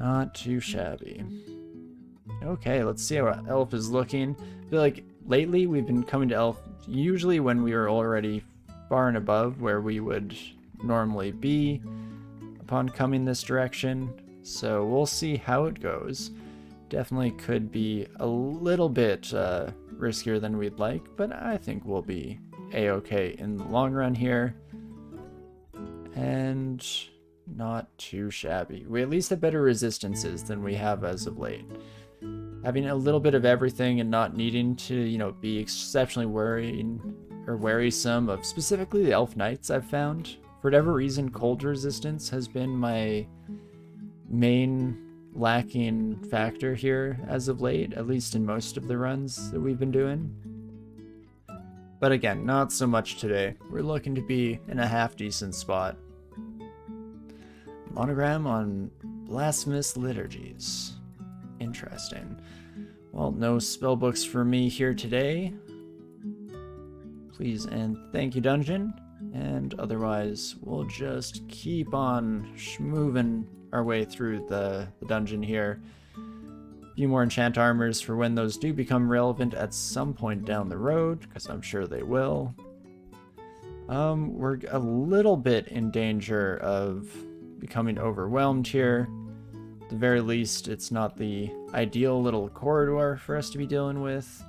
Not too shabby. Okay, let's see how Elf is looking. I feel like lately we've been coming to Elf usually when we were already far and above where we would normally be upon coming this direction. So we'll see how it goes. Definitely could be a little bit riskier than we'd like, but I think we'll be a-okay in the long run here. And not too shabby. We at least have better resistances than we have as of late. Having a little bit of everything and not needing to, you know, be exceptionally worrisome of specifically the Elf Knights I've found. For whatever reason, cold resistance has been my main lacking factor here as of late, at least in most of the runs that we've been doing. But again, not so much today. We're looking to be in a half-decent spot. Monogram on blasphemous liturgies. Interesting. Well, no spellbooks for me here today. Please and thank you, dungeon. And otherwise, we'll just keep on moving our way through the dungeon here. A few more enchant armors for when those do become relevant at some point down the road, because I'm sure they will. We're a little bit in danger of becoming overwhelmed here. At the very least, it's not the ideal little corridor for us to be dealing with.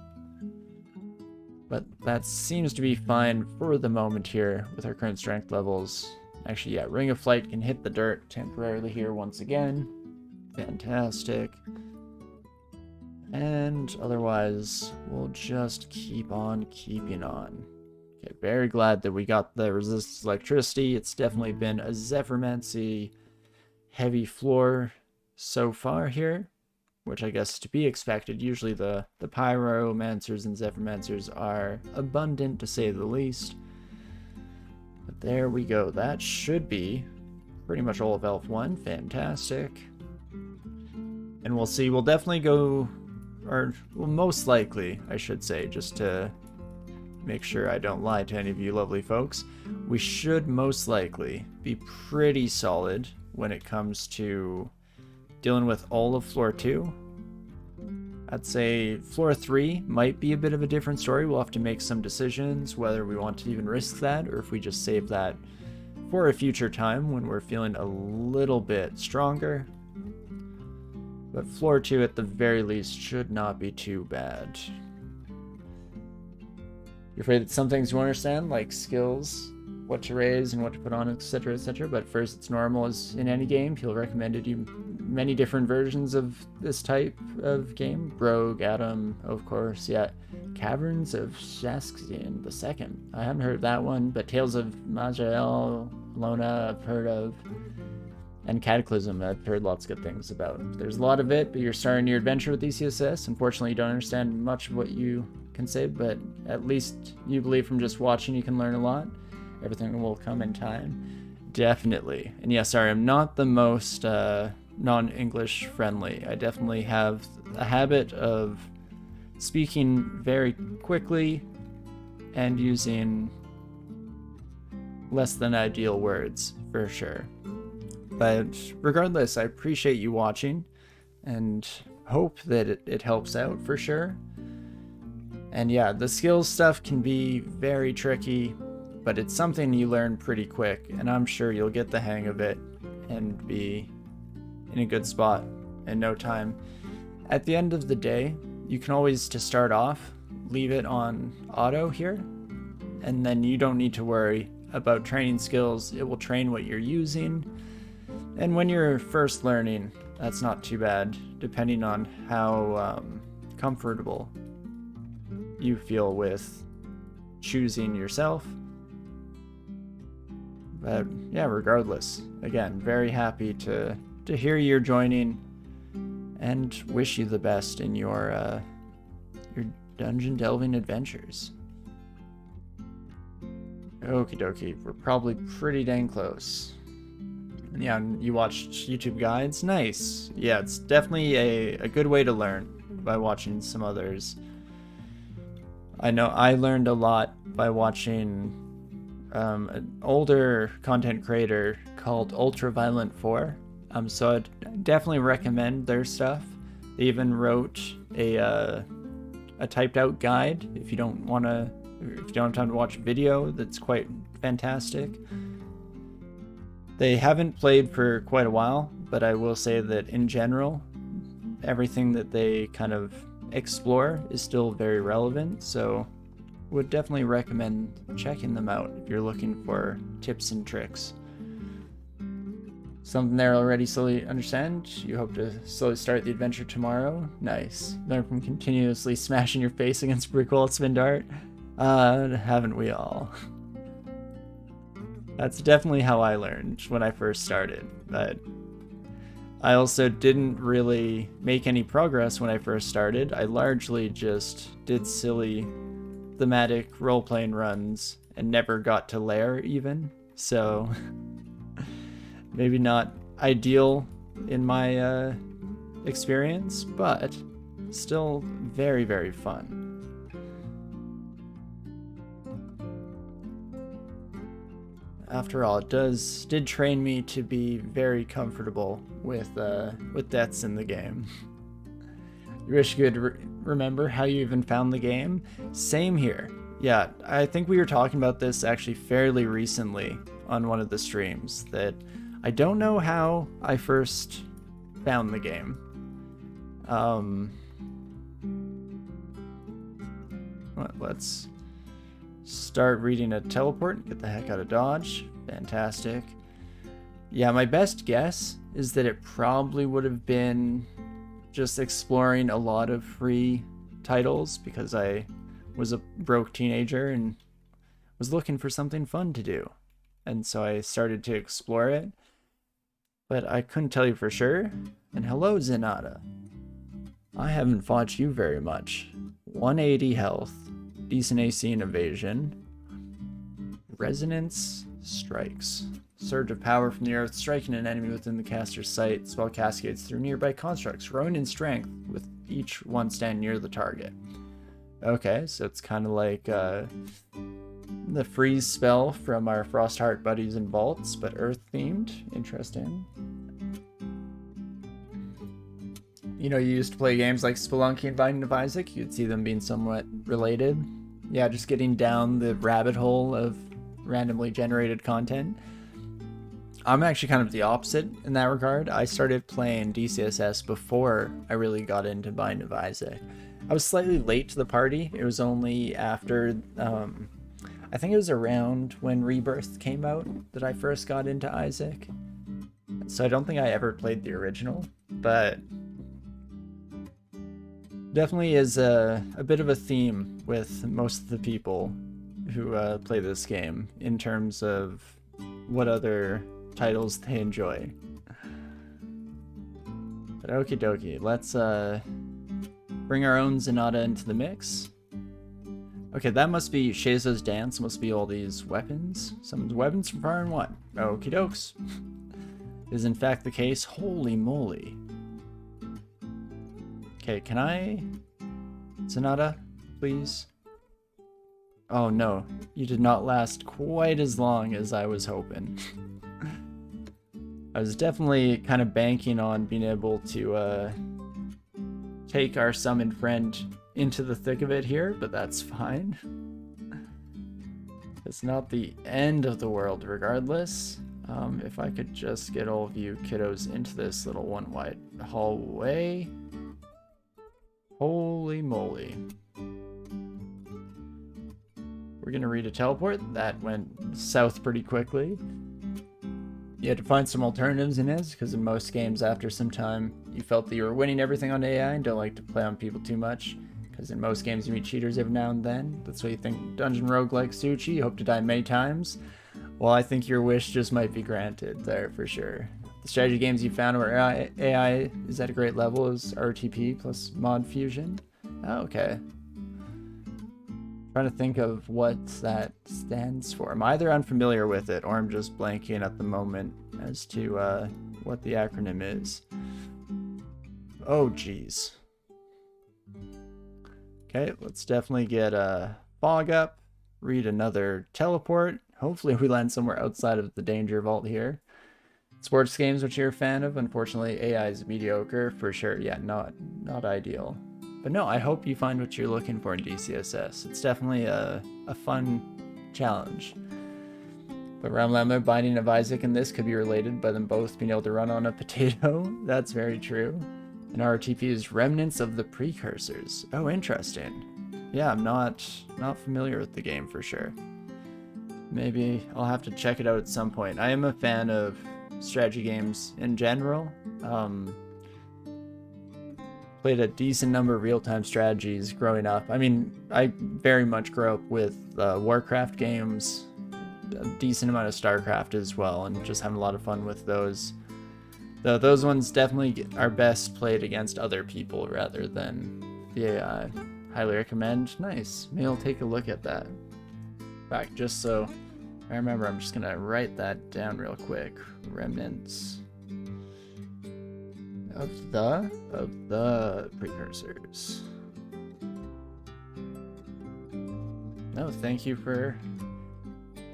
But that seems to be fine for the moment here with our current strength levels. Actually, yeah, Ring of Flight can hit the dirt temporarily here once again. Fantastic. And otherwise, we'll just keep on keeping on. Okay, very glad that we got the resistance electricity. It's definitely been a Zephyrmancy heavy floor so far here, which I guess to be expected. Usually the Pyromancers and Zephyrmancers are abundant, to say the least. But there we go. That should be pretty much all of Elf 1. Fantastic. And we'll see. We'll definitely go, or well, most likely, I should say, just to make sure I don't lie to any of you lovely folks, we should most likely be pretty solid when it comes to dealing with all of floor 2. I'd say floor 3 might be a bit of a different story. We'll have to make some decisions whether we want to even risk that or if we just save that for a future time when we're feeling a little bit stronger. But floor 2 at the very least should not be too bad. You're afraid that some things you won't understand, like skills, what to raise and what to put on, etc., etc. But first, it's normal as in any game. He'll recommended you many different versions of this type of game. Rogue, ADOM, of course, yeah. Caverns of Shasksin II. I haven't heard of that one, but Tales of Majel, Lona, I've heard of. And Cataclysm, I've heard lots of good things about. There's a lot of it, but you're starting your adventure with DCSS. Unfortunately, you don't understand much of what you can say, but at least you believe from just watching you can learn a lot. Everything will come in time. Definitely. And yeah, sorry, I'm not the most non-English friendly. I definitely have a habit of speaking very quickly and using less than ideal words, for sure. But regardless, I appreciate you watching and hope that it helps out for sure. And yeah, the skills stuff can be very tricky, but it's something you learn pretty quick, and I'm sure you'll get the hang of it and be in a good spot in no time. At the end of the day, you can always, to start off, leave it on auto here, and then you don't need to worry about training skills. It will train what you're using. And when you're first learning, that's not too bad, depending on how comfortable you feel with choosing yourself. But yeah, regardless, again, very happy to hear you're joining and wish you the best in your dungeon delving adventures. Okie dokie, we're probably pretty dang close. Yeah, you watched YouTube guides? Nice. Yeah, it's definitely a good way to learn by watching some others. I know I learned a lot by watching an older content creator called Ultraviolent 4. So I'd definitely recommend their stuff. They even wrote a typed out guide if you don't have time to watch a video. That's quite fantastic. They haven't played for quite a while, but I will say that in general, everything that they kind of explore is still very relevant, so would definitely recommend checking them out if you're looking for tips and tricks. Something there already slowly understand? You hope to slowly start the adventure tomorrow? Nice. Learn from continuously smashing your face against brick wall at spin dart? Haven't we all? That's definitely how I learned when I first started, but I also didn't really make any progress when I first started. I largely just did silly thematic role-playing runs and never got to lair even, so maybe not ideal in my experience, but still very, very fun. After all, it did train me to be very comfortable with deaths in the game. You wish you could remember how you even found the game? Same here. Yeah, I think we were talking about this actually fairly recently on one of the streams, that I don't know how I first found the game. Let's start reading a teleport and get the heck out of Dodge. Fantastic. Yeah, my best guess is that it probably would have been just exploring a lot of free titles because I was a broke teenager and was looking for something fun to do. And so I started to explore it, but I couldn't tell you for sure. And hello, Zenata. I haven't fought you very much. 180 health, decent AC and evasion. Resonance strikes. Surge of power from the earth, striking an enemy within the caster's sight. Spell cascades through nearby constructs, growing in strength with each one standing near the target. Okay, so it's kind of like the freeze spell from our Frostheart buddies and vaults, but earth-themed. Interesting. You know, you used to play games like Spelunky and Binding of Isaac. You'd see them being somewhat related. Yeah, just getting down the rabbit hole of randomly generated content. I'm actually kind of the opposite in that regard. I started playing DCSS before I really got into Binding of Isaac. I was slightly late to the party. It was only after, I think it was around when Rebirth came out that I first got into Isaac. So I don't think I ever played the original, but definitely is a bit of a theme with most of the people who play this game in terms of what other titles they enjoy. But okie dokie, let's bring our own Zenata into the mix. Okay, that must be Shazo's dance, must be all these weapons. Some weapons from Fire and One. Okie dokes. Is in fact the case. Holy moly. Okay, can I... Zenata, please? Oh no, you did not last quite as long as I was hoping. I was definitely kind of banking on being able to take our summoned friend into the thick of it here, but that's fine. It's not the end of the world regardless. If I could just get all of you kiddos into this little one wide hallway. Holy moly. We're gonna read a teleport. That went south pretty quickly. You had to find some alternatives in this, because in most games after some time, you felt that you were winning everything on AI and don't like to play on people too much. Because in most games you meet cheaters every now and then. That's why you think dungeon roguelike Suchi, you hope to die many times. Well, I think your wish just might be granted there for sure. The strategy games you found where AI is at a great level is RTP plus mod fusion. Oh, okay. Trying to think of what that stands for. I'm either unfamiliar with it or I'm just blanking at the moment as to what the acronym is. Oh, geez. Okay, let's definitely get a fog up, read another teleport. Hopefully we land somewhere outside of the danger vault here. Sports games, which you're a fan of, unfortunately, AI is mediocre for sure. Yeah, not ideal. But no, I hope you find what you're looking for in DCSS. It's definitely a fun challenge. But Realm Lamler, Binding of Isaac, and this could be related by them both being able to run on a potato. That's very true. And RTP is Remnants of the Precursors. Oh, interesting. Yeah, I'm not familiar with the game for sure. Maybe I'll have to check it out at some point. I am a fan of strategy games in general. Played a decent number of real-time strategies growing up. I mean, I very much grew up with Warcraft games, a decent amount of StarCraft as well, and just having a lot of fun with those. Though those ones definitely are best played against other people rather than the AI. Highly recommend. Nice. Maybe I'll take a look at that. In fact, just so I remember, I'm just gonna write that down real quick. Remnants of the Precursors. No, thank you for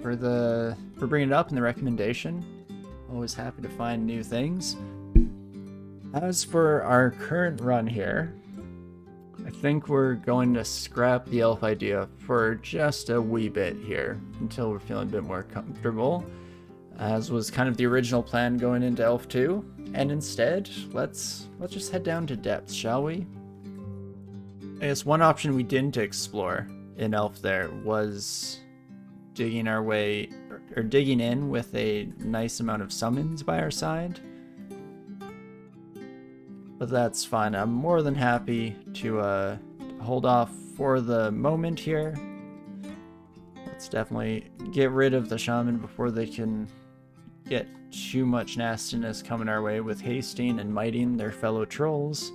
bringing it up in the recommendation. Always happy to find new things. As for our current run here, I think we're going to scrap the elf idea for just a wee bit here until we're feeling a bit more comfortable, as was kind of the original plan going into Elf 2. And instead, let's just head down to depths, shall we? I guess one option we didn't explore in Elf there was digging our way, or digging in with a nice amount of summons by our side. But that's fine. I'm more than happy to hold off for the moment here. Let's definitely get rid of the shaman before they can get too much nastiness coming our way with hasting and miting their fellow trolls.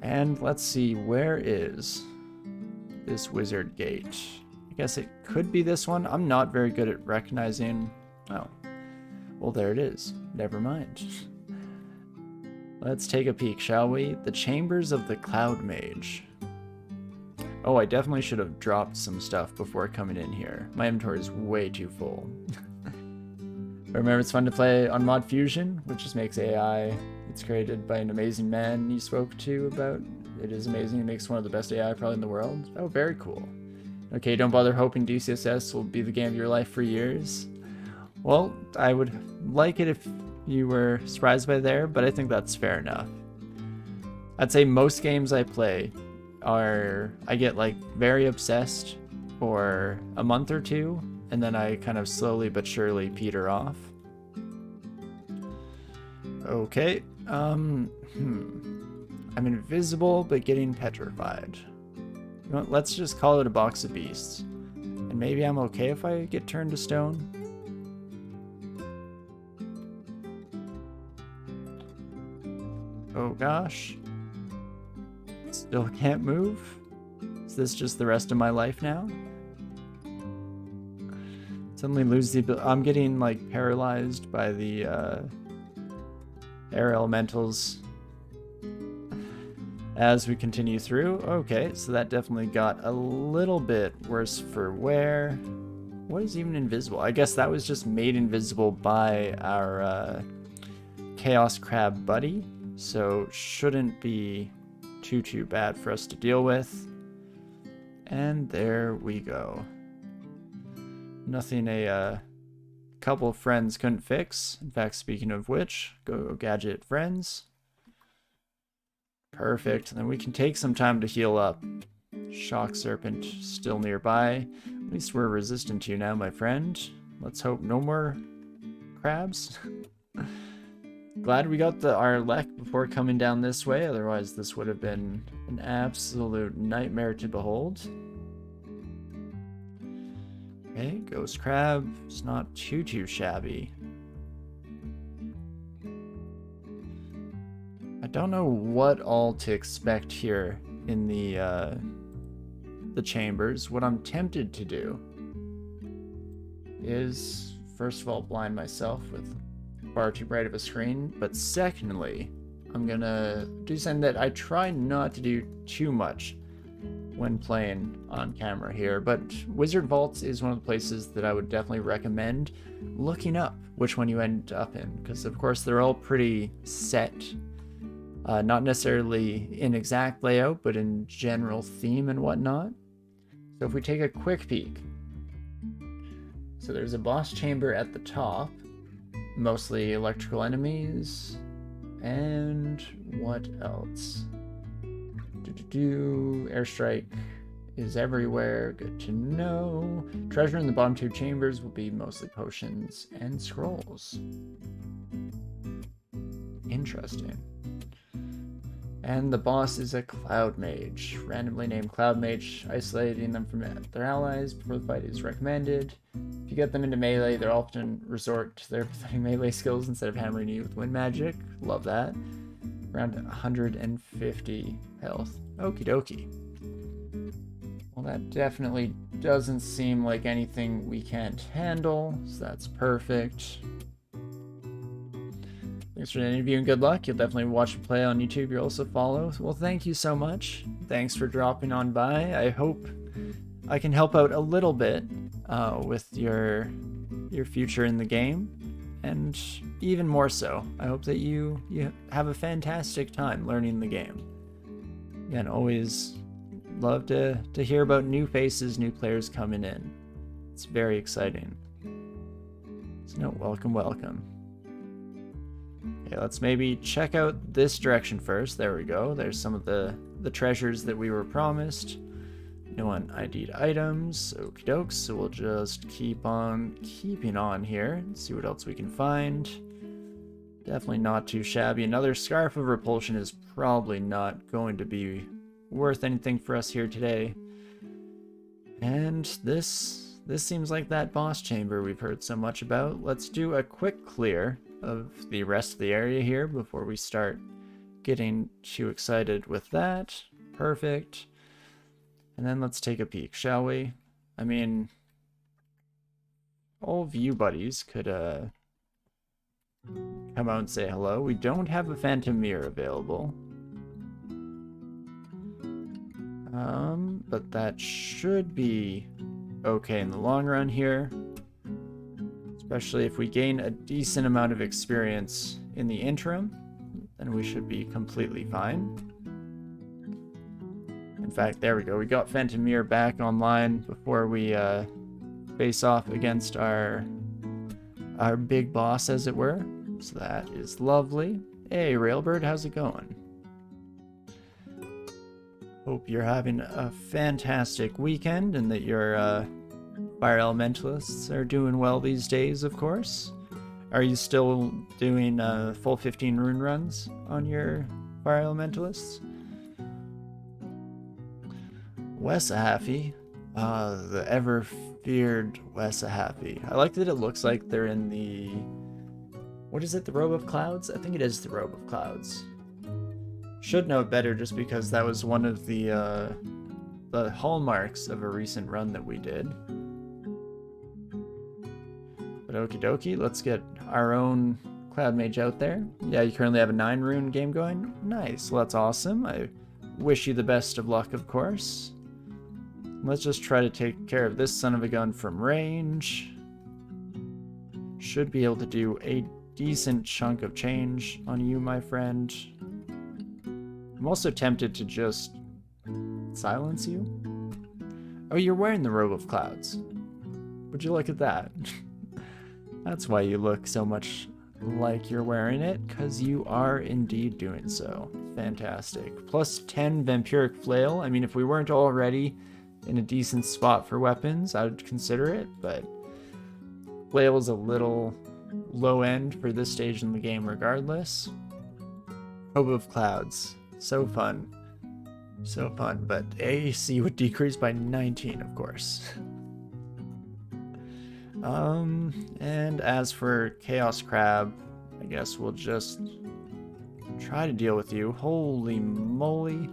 And let's see, where is this wizard gate? I guess it could be this one. I'm not very good at recognizing. Oh, well, there it is. Never mind. Let's take a peek, shall we? The Chambers of the Cloud Mage. Oh, I definitely should have dropped some stuff before coming in here. My inventory is way too full. Remember, it's fun to play on Mod Fusion, which just makes AI. It's created by an amazing man you spoke to about. It is amazing. It makes one of the best AI probably in the world. Oh, very cool. Okay, don't bother hoping DCSS will be the game of your life for years. Well, I would like it if you were surprised by there, but I think that's fair enough. I'd say most games I play I get like very obsessed for a month or two, and then I kind of slowly but surely peter off. Okay, I'm invisible but getting petrified. You know what, let's just call it a box of beasts. And maybe I'm okay if I get turned to stone. Oh gosh. Still can't move? Is this just the rest of my life now? Suddenly lose the ability. I'm getting like paralyzed by the air elementals as we continue through. Okay, so that definitely got a little bit worse for wear. What is even invisible? I guess that was just made invisible by our Chaos Crab buddy, so shouldn't be too bad for us to deal with. And there we go. Nothing a couple of friends couldn't fix. In fact, speaking of which, go gadget friends. Perfect. And then we can take some time to heal up. Shock Serpent still nearby. At least we're resistant to you now, my friend. Let's hope no more crabs. Glad we got our Lek before coming down this way, otherwise this would have been an absolute nightmare to behold. Okay, Ghost Crab. It's not too shabby. I don't know what all to expect here in the chambers. What I'm tempted to do is, first of all, blind myself with far too bright of a screen, but secondly, I'm gonna do something that I try not to do too much when playing on camera here, but Wizard Vaults is one of the places that I would definitely recommend looking up which one you end up in, because of course they're all pretty set, not necessarily in exact layout, but in general theme and whatnot. So if we take a quick peek, so there's a boss chamber at the top, mostly electrical enemies, and what else? Airstrike is everywhere, good to know. Treasure in the bottom two chambers will be mostly potions and scrolls. Interesting. And the boss is a Cloud Mage, randomly named Cloud Mage. Isolating them from their allies before the fight is recommended. If you get them into melee, they'll often resort to their pathetic melee skills instead of hammering you with wind magic. Love that. Around 150 health. Okie dokie. Well, that definitely doesn't seem like anything we can't handle, so that's perfect. Thanks for the interview and good luck. You'll definitely watch and play on YouTube. You'll also follow. Well, thank you so much. Thanks for dropping on by. I hope I can help out a little bit with your future in the game. And even more so, I hope that you have a fantastic time learning the game. And always love to hear about new faces, new players coming in. It's very exciting. So no, welcome. Okay, let's maybe check out this direction first. There we go. There's some of the treasures that we were promised. No un-ID'd items. Okie dokes. So we'll just keep on keeping on here and see what else we can find. Definitely not too shabby. Another Scarf of Repulsion is probably not going to be worth anything for us here today. And this seems like that boss chamber we've heard so much about. Let's do a quick clear of the rest of the area here before we start getting too excited with that. Perfect. And then let's take a peek, shall we? I mean, all of you buddies could come out and say hello. We don't have a Phantom Mirror available. But that should be okay in the long run here. Especially if we gain a decent amount of experience in the interim, then we should be completely fine. In fact, there we go. We got Phantom Mirror back online before we face off against our big boss, as it were. So that is lovely. Hey, Railbird, how's it going? Hope you're having a fantastic weekend and that your Fire Elementalists are doing well these days, of course. Are you still doing full 15 rune runs on your Fire Elementalists? Wesahafi, the ever-feared Wesahafi. I like that it looks like they're in the... What is it, the Robe of Clouds? I think it is the Robe of Clouds. Should know better just because that was one of the hallmarks of a recent run that we did. But okie dokie, let's get our own Cloud Mage out there. Yeah, you currently have a 9 rune game going. Nice, well that's awesome. I wish you the best of luck, of course. Let's just try to take care of this son of a gun from range. Should be able to do a decent chunk of change on you, my friend. I'm also tempted to just silence you. Oh, you're wearing the Robe of Clouds. Would you look at that? That's why you look so much like you're wearing it, because you are indeed doing so. Fantastic. Plus 10 Vampiric Flail. I mean, if we weren't already in a decent spot for weapons, I would consider it, but Flail is a little low end for this stage in the game regardless. Robe of Clouds. So fun. So fun, but AC would decrease by 19, of course. And as for Chaos Crab, I guess we'll just try to deal with you. Holy moly.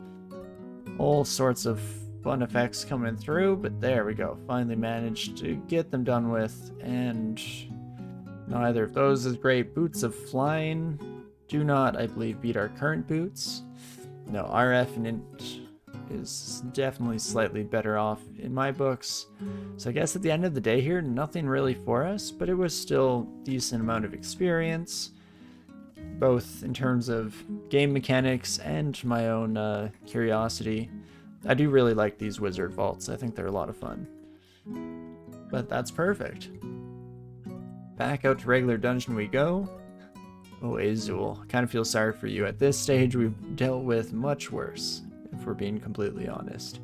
All sorts of fun effects coming through, but there we go. Finally managed to get them done with, and neither of those is great. Boots of Flying do not, I believe, beat our current boots. No, RF and Int is definitely slightly better off in my books. So I guess at the end of the day here, nothing really for us, but it was still a decent amount of experience, both in terms of game mechanics and my own curiosity. I do really like these wizard vaults. I think they're a lot of fun. But that's perfect. Back out to regular dungeon we go. Oh, Azul, I kind of feel sorry for you. At this stage, we've dealt with much worse, if we're being completely honest.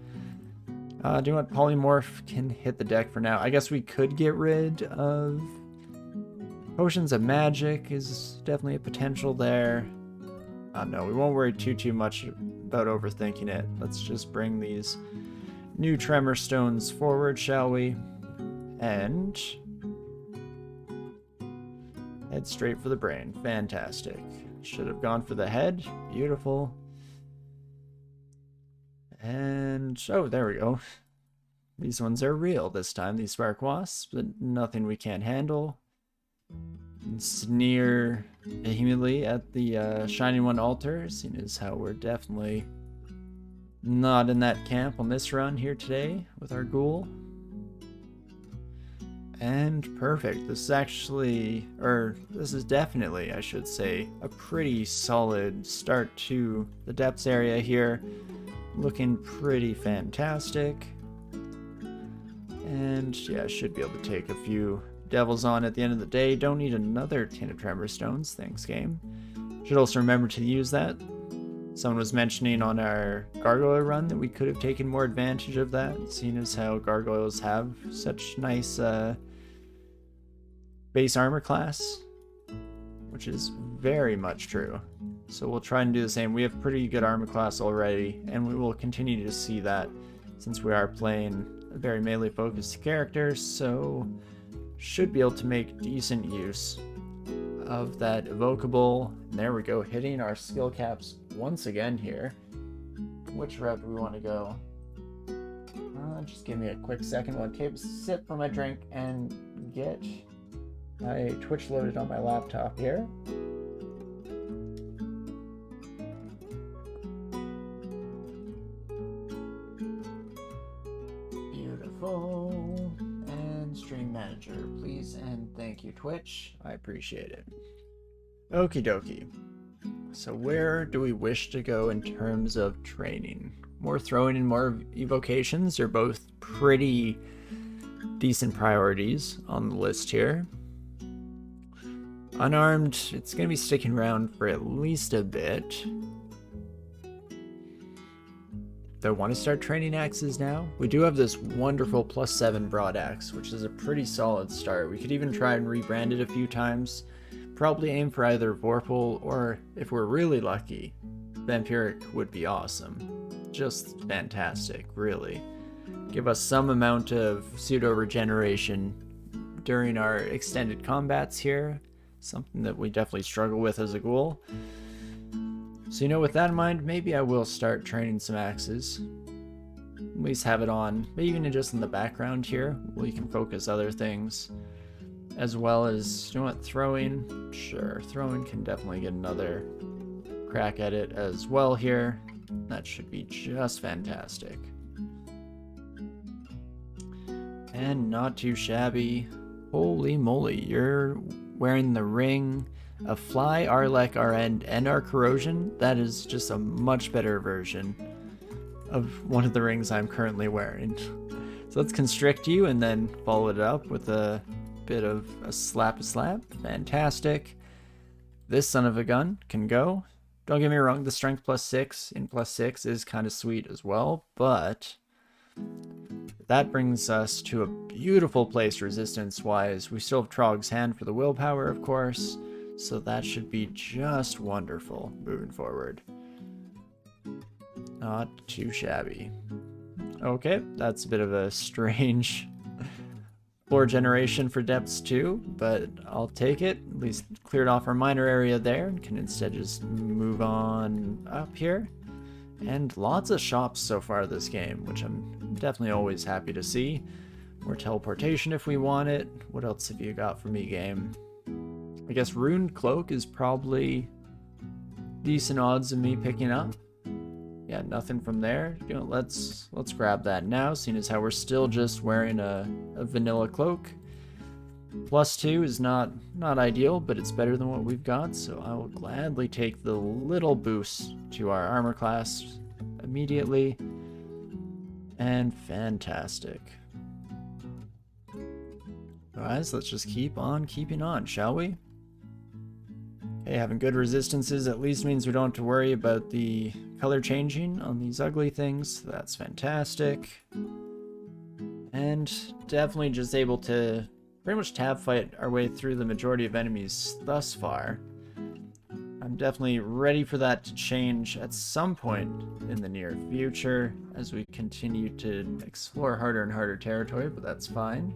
Do you want Polymorph can hit the deck for now? I guess we could get rid of Potions of Magic is definitely a potential there. No, we won't worry too much about overthinking it. Let's just bring these new Tremor Stones forward, shall we? And head straight for the brain. Fantastic. Should have gone for the head. Beautiful. And, oh, there we go. These ones are real this time, these Spark Wasps, but nothing we can't handle. And sneer vehemently at the Shining One altar, seeing as how we're definitely not in that camp on this run here today with our Ghoul. And perfect. This is actually, or this is definitely, I should say, a pretty solid start to the depths area here. Looking pretty fantastic. And yeah, should be able to take a few devils on at the end of the day. Don't need another tin of Tremor Stones, thanks game. Should also remember to use that. Someone was mentioning on our Gargoyle run that we could have taken more advantage of that, seeing as how Gargoyles have such nice base armor class, which is very much true. So we'll try and do the same. We have pretty good armor class already, and we will continue to see that since we are playing a very melee focused character, so should be able to make decent use of that evocable. And there we go, hitting our skill caps once again here. Which route do we want to go? Just give me a quick second while I take a sip from my drink and get my Twitch loaded on my laptop here. Beautiful. And stream manager, please, and thank you, Twitch. I appreciate it. Okie dokie. So where do we wish to go in terms of training? More throwing and more evocations are both pretty decent priorities on the list here. Unarmed, it's going to be sticking around for at least a bit. Do I want to start training axes now? We do have this wonderful +7 broad axe, which is a pretty solid start. We could even try and rebrand it a few times. Probably aim for either Vorpal or, if we're really lucky, Vampiric would be awesome. Just fantastic, really. Give us some amount of pseudo-regeneration during our extended combats here. Something that we definitely struggle with as a Ghoul. So, you know, with that in mind, maybe I will start training some axes. At least have it on, maybe even just in the background here, where you can focus other things. As well as, you know what, throwing? Sure, throwing can definitely get another crack at it as well here. That should be just fantastic. And not too shabby. Holy moly, you're wearing the ring of Fly, Arlek, our End, and our Corrosion. That is just a much better version of one of the rings I'm currently wearing. So let's constrict you and then follow it up with a bit of a slap. Fantastic. This son of a gun can go. Don't get me wrong, the strength +6 in +6 is kind of sweet as well, but that brings us to a beautiful place resistance-wise. We still have Trog's Hand for the willpower, of course, so that should be just wonderful moving forward. Not too shabby. Okay, that's a bit of a strange floor generation for depths 2, but I'll take it. At least cleared off our minor area there and can instead just move on up here. And lots of shops so far this game, which I'm definitely always happy to see. More teleportation if we want it. What else have you got for me, game? I guess Rune Cloak is probably decent odds of me picking up. Yeah, nothing from there. You know, let's grab that now, seeing as how we're still just wearing a vanilla cloak. +2 is not ideal, but it's better than what we've got, so I will gladly take the little boost to our armor class immediately. And fantastic. Guys, let's just keep on keeping on, shall we? Okay, having good resistances at least means we don't have to worry about the color changing on these ugly things. That's fantastic. And definitely just able to pretty much tab fight our way through the majority of enemies thus far. I'm definitely ready for that to change at some point in the near future as we continue to explore harder and harder territory, but that's fine.